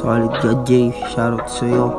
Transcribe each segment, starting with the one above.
Solid God J, shoutout sa'yo.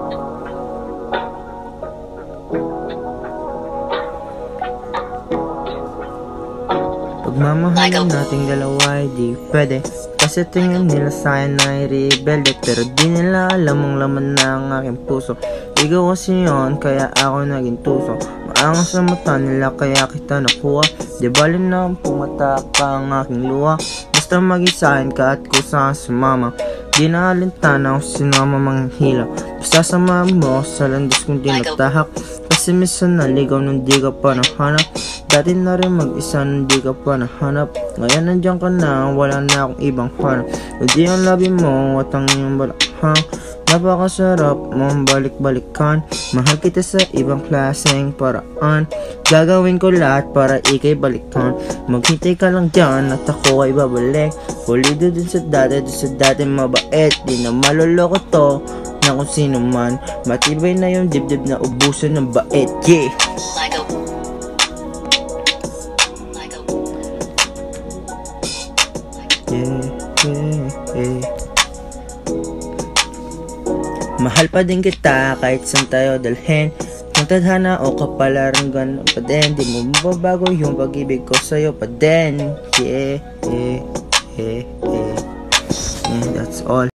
Pagmamahalan nating dalawa ay di pwede, kasi tingin nila sa'kin ay rebelde. Pero di nila alam ang laman ng aking puso. Ikaw kasi yun, kaya ako naging tuso. Maangas sa mata nila, kaya kita nakuha. Di bali na kung pumatak ka ang aking luha. Basta maging sa'kin ka at kusa ka sumama. Di na alintana kung sinama manghila. Basta sama mo sa landas kung di natahak. Kasi minsan naligaw nung di ka pa nahanap. Dati na rin mag-isa nung di ka pa nahanap. Ngayon nandiyan ka na, wala na akong ibang hanap. Hindi ang labi mo at ang iyong balakang. Napakasarap mong balik-balikan. Mahal kita sa ibang klaseng paraan. Gagawin ko lahat para ikay balikan. Maghintay ka lang dyan at ako ay babalik. Pulido din sa dati mabait. Di na maloloko to na kung sino man. Matibay na yung dibdib na ubusan ng bait. Yeah! Mahal pa din kita kahit saan tayo dalhin. Kung tadhana o kapalaran, ganun pa din. Di mo mababago yung pag-ibig ko sa'yo pa din. Yeah, that's all.